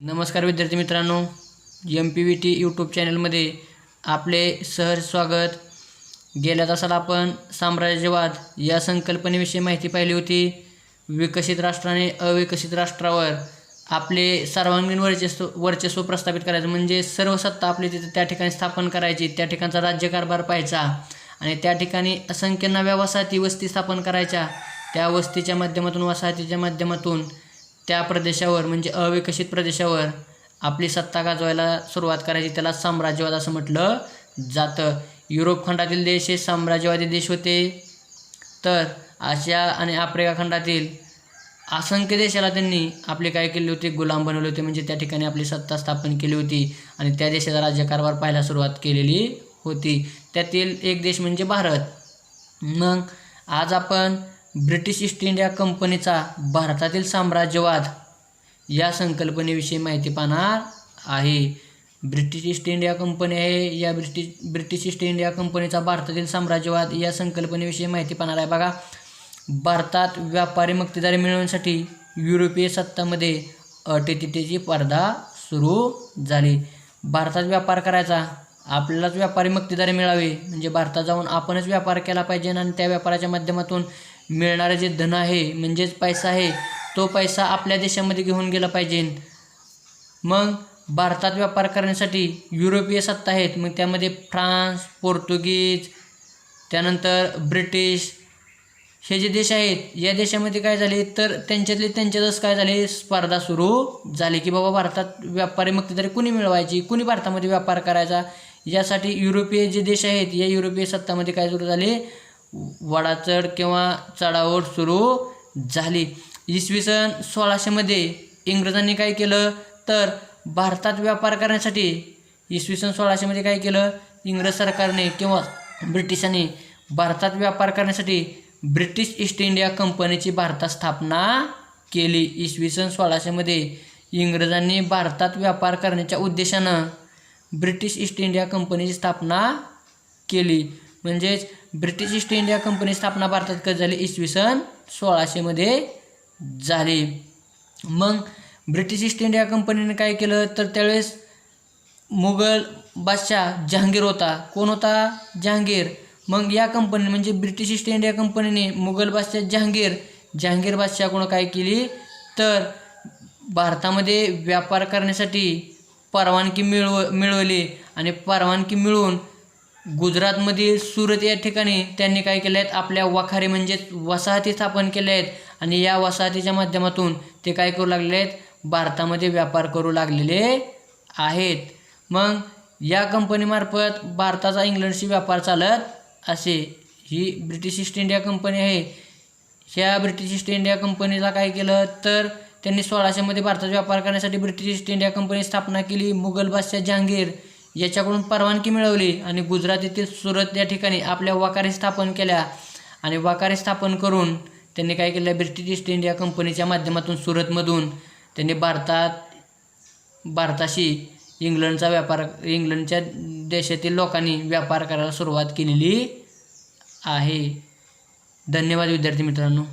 नमस्कार विद्यार्थी मित्रांनो, MPVT यूट्यूब चॅनलमध्ये आपले सहर्ष स्वागत। गेल्या तासाला आपण साम्राज्यवाद या संकल्पनेविषयी माहिती पाहिली होती। विकसित राष्ट्राने अविकसित राष्ट्रावर आपले सर्वांगीण वर्चस्व प्रस्थापित करायचं, म्हणजे सर्व सत्ता आपली तिथे त्या ठिकाणी स्थापन करायची, त्या ठिकाणचा राज्यकारभार पाहायचा आणि त्या ठिकाणी असंख्य नव्या वसाहती वस्ती स्थापन करायच्या। त्या वस्तीच्या माध्यमातून, वसाहतीच्या माध्यमातून त्या प्रदेशावर म्हणजे अविकसित प्रदेशावर आपली सत्ता गाजवायला सुरुवात करायची। त्याला साम्राज्यवाद असं म्हटलं जातं। युरोप खंडातील देश हे साम्राज्यवादी देश होते, तर आशिया आणि आफ्रिका खंडातील असंख्य देशाला त्यांनी आपले काय केले होते, गुलाम बनवले होते, म्हणजे त्या ठिकाणी आपली सत्ता स्थापन केली होती आणि त्या देशाचा राज्यकारभार पाहायला सुरुवात केलेली होती। त्यातील एक देश म्हणजे भारत। मग आज आपण ब्रिटिश ईस्ट इंडिया कंपनीचा भारतातील साम्राज्यवाद या संकल्पनेविषयी माहिती पाहणार आहे। ब्रिटिश ईस्ट इंडिया कंपनी आहे, या ब्रिटिश ईस्ट इंडिया कंपनीचा भारतातील साम्राज्यवाद या संकल्पनेविषयी माहिती पाहणार आहे। बघा, भारतात व्यापारी मक्तेदारी मिळवण्यासाठी युरोपीय सत्तांमध्ये अटीतटीची स्पर्धा सुरू झाली। भारतात व्यापार करायचा, आपल्यालाच व्यापारी मक्तेदारी मिळावी, म्हणजे भारतात जाऊन आपणच व्यापार केला पाहिजे आणि त्या व्यापाराच्या माध्यमातून मिळणारे जे धन आहे म्हणजेच पैसा आहे, तो पैसा आपल्या देशामध्ये घेऊन गेला पाहिजे। मग भारतात व्यापार करण्यासाठी युरोपीय सत्ता आहेत, मग त्यामध्ये फ्रान्स, पोर्तुगीज, त्यानंतर ब्रिटिश हे जे देश आहेत, या देशामध्ये काय झाले तर त्यांच्यातच काय झाले, स्पर्धा सुरू झाली की बाबा भारतात व्यापारी मक्तेदारी कुणी मिळवायची, कुणी भारतामध्ये व्यापार करायचा। यासाठी युरोपीय जे देश आहेत, या युरोपीय सत्तामध्ये काय सुरू झाले, वडाचढ किंवा चढाओढ सुरू झाली। इसवी सन 1600 मध्ये इंग्रजांनी काय केलं तर भारतात व्यापार करण्यासाठी इसवी सन 1600 मध्ये काय केलं, इंग्रज सरकारने किंवा ब्रिटिशांनी भारतात व्यापार करण्यासाठी ब्रिटिश ईस्ट इंडिया कंपनीची भारतात स्थापना केली। इसवी सन 1600 मध्ये इंग्रजांनी भारतात व्यापार करण्याच्या उद्देशानं ब्रिटिश ईस्ट इंडिया कंपनीची स्थापना केली। म्हणजेच ब्रिटिश ईस्ट इंडिया कंपनी स्थापना भारतात कधी झाली, इसवी सन 1600 मध्ये झाली। मग ब्रिटिश ईस्ट इंडिया कंपनीने काय केलं तर त्यावेळेस मुघल बादशाह जहांगीर होता। कोण होता, जहांगीर। मग या कंपनी म्हणजे ब्रिटिश ईस्ट इंडिया कंपनीने मुघल बादशाह जहांगीर बादशाहकडून काय केली तर भारतामध्ये व्यापार करण्यासाठी परवानगी मिळवली आणि परवानगी मिळवून गुजरातमधील सुरत या ठिकाणी त्यांनी काय केले आहेत, आपल्या वखारी म्हणजे वसाहती स्थापन केल्या आहेत आणि या वसाहतीच्या माध्यमातून ते काय करू लागले आहेत, भारतामध्ये व्यापार करू लागलेले आहेत। मग या कंपनीमार्फत भारताचा इंग्लंडशी व्यापार चालत असे। ही ब्रिटिश ईस्ट इंडिया कंपनी आहे। ह्या ब्रिटिश ईस्ट इंडिया कंपनीला काय केलं तर त्यांनी 1600 मध्ये भारतात व्यापार करण्यासाठी ब्रिटिश ईस्ट इंडिया कंपनी स्थापना केली। मुघल बादशाह जहांगीर याच्याकडून परवानगी मिळवली आणि गुजरात येथील सुरत या ठिकाणी आपल्या वखारी स्थापन केल्या आणि वखारी स्थापन करून त्यांनी काय केलं, ब्रिटिश ईस्ट इंडिया कंपनीच्या माध्यमातून सुरतमधून त्यांनी भारताशी इंग्लंडच्या देशातील लोकांनी व्यापार करायला सुरुवात केलेली आहे। धन्यवाद विद्यार्थी मित्रांनो।